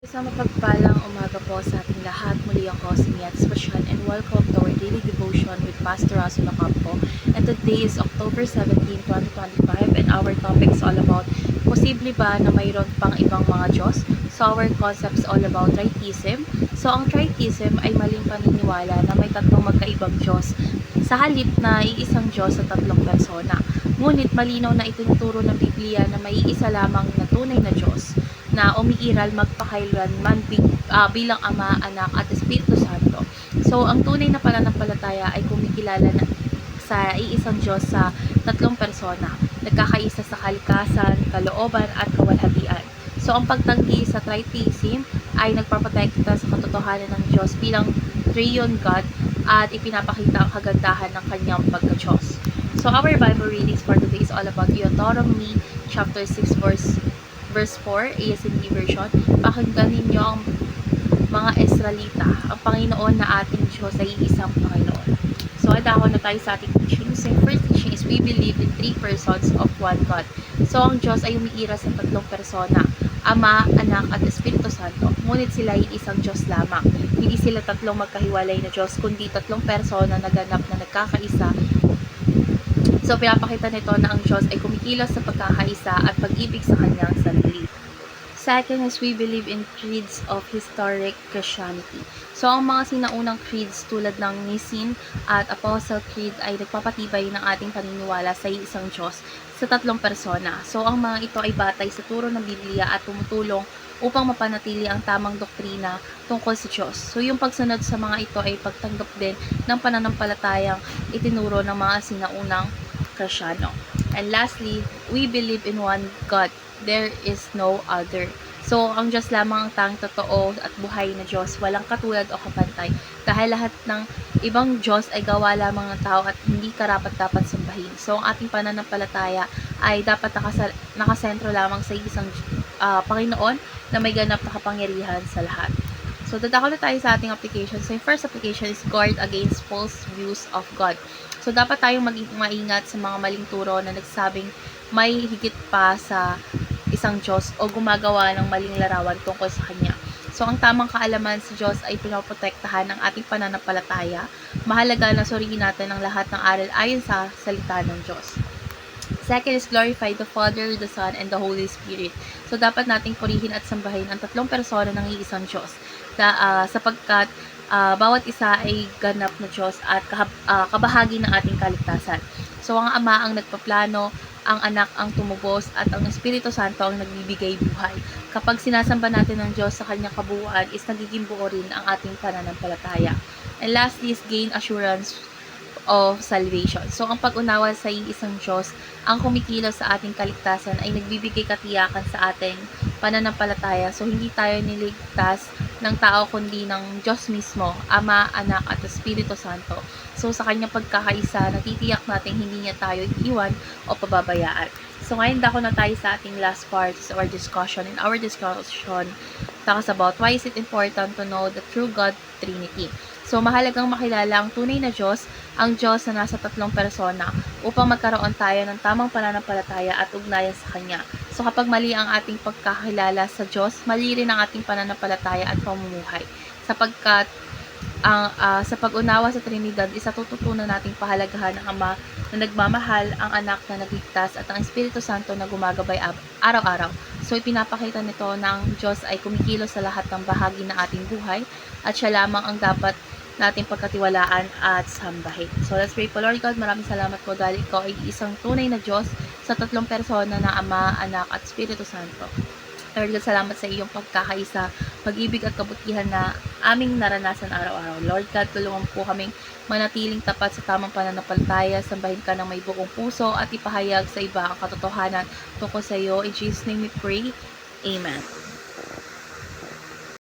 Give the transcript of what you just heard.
Isang mapagpalang umaga po sa ating lahat. Muli ako si Miat Spasyan and welcome to our daily devotion with Pastor Asuno Campo. And today is October 17, 2025 and our topic is all about posible ba na mayroon pang ibang mga Diyos? So our concept is all about tritheism. So ang tritheism ay maling paniniwala na may tatlong magkaibang Diyos sa halip na iisang Diyos sa tatlong persona. Ngunit malinaw na itinuturo ng Biblia na may isa lamang na tunay na Diyos na umiiral magpakailanman bilang Ama, Anak at Espiritu Santo. So, ang tunay na pananampalataya ay kumikilala na sa iisang Diyos sa tatlong persona, nagkakaisa sa kalikasan, kalooban at kawalhatian. So, ang pagtanggi sa tritheism ay nagpaprotekta sa katotohanan ng Diyos bilang triune God at ipinapakita ang kagandahan ng kanyang pagka-Diyos. So, our Bible readings for today is all about Deuteronomy chapter 6 verse 4, ASND version. Pakinggan ninyo ang mga Israelita. Ang Panginoon na ating Diyos ay isang Panginoon. So, adako na tayo sa ating teaching. So, first teaching is we believe in three persons of one God. So, ang Diyos ay umiira sa tatlong persona, Ama, Anak, at Espiritu Santo. Ngunit sila ay isang Diyos lamang. Hindi sila tatlong magkahiwalay na Diyos, kundi tatlong persona na ganap na nagkakaisa. So, pinapakita nito na ang Diyos ay kumikilos sa pagkakaisa at pag-ibig sa kanyang sarili. Second is we believe in creeds of historic Christianity. So, ang mga sinaunang creeds tulad ng Nicene at Apostle Creed ay nagpapatibay ng ating paniniwala sa isang Diyos sa tatlong persona. So, ang mga ito ay batay sa turo ng Biblia at tumutulong upang mapanatili ang tamang doktrina tungkol sa Diyos. So, yung pagsunod sa mga ito ay pagtanggap din ng pananampalatayang itinuro ng mga sinaunang Kristiyano. And lastly, we believe in one God. There is no other. So, ang Diyos lamang ang tanging totoo at buhay na Diyos, walang katulad o kapantay. Dahil lahat ng ibang Diyos ay gawa lamang ng tao at hindi karapat-dapat sambahin. So, ang ating pananampalataya ay dapat nakasentro lamang sa isang Panginoon na may ganap na kapangyarihan sa lahat. So, dadako na tayo sa ating application. So, yung first application is guard against false views of God. So, dapat tayong maging maingat sa mga maling turo na nagsabing may higit pa sa isang Diyos o gumagawa ng maling larawan tungkol sa Kanya. So, ang tamang kaalaman sa Diyos ay pinoprotektahan ng ating pananampalataya. Mahalaga na suriin natin ang lahat ng aral ayon sa salita ng Diyos. Second is glorify the Father, the Son, and the Holy Spirit. So, dapat nating purihin at sambahin ang tatlong persona ng iisang Diyos. Sapagkat bawat isa ay ganap na Diyos at kabahagi ng ating kaligtasan. So, ang Ama ang nagpaplano, ang Anak ang tumubos, at ang Espiritu Santo ang nagbibigay buhay. Kapag sinasamba natin ng Diyos sa kanyang kabuuan, is nagiging buo rin ang ating pananampalataya. And lastly is gain assurance of salvation. So, ang pag-unawa sa isang Diyos, ang kumikilos sa ating kaligtasan ay nagbibigay katiyakan sa ating pananampalataya. So, hindi tayo niligtas ng tao kundi ng Diyos mismo, Ama, Anak, at Espiritu Santo. So, sa kanyang pagkakaisa, natitiyak natin hindi niya tayo iiwan o pababayaan. So, ngayon dako na tayo sa ating last part of our discussion. In our discussion, talks about why is it important to know the true God Trinity. So, mahalagang makilala ang tunay na Diyos, ang Diyos na nasa tatlong persona, upang magkaroon tayo ng tamang pananampalataya at ugnayan sa Kanya. So, kapag mali ang ating pagkakilala sa Diyos, mali rin ang ating pananampalataya at pamumuhay. Sapagkat sa pag-unawa sa Trinidad, isa tututunan nating pahalagahan ng Ama na nagmamahal, ang Anak na nagligtas, at ang Espiritu Santo na gumagabay araw-araw. So, ipinapakita nito na ang Diyos ay kumikilos sa lahat ng bahagi ng ating buhay at siya lamang ang dapat nating pagkatiwalaan at sambahin. So, let's pray po. Lord God, maraming salamat po dahil ikaw ay isang tunay na Diyos sa tatlong persona na Ama, Anak, at Espiritu Santo. Lord God, salamat sa iyong pagkakaisa, pag-ibig at kabutihan na aming naranasan araw-araw. Lord God, tulungan po kaming manatiling tapat sa tamang pananampalataya, sambahin ka ng may buong puso at ipahayag sa iba ang katotohanan tungkol sa iyo. In Jesus' name we pray. Amen.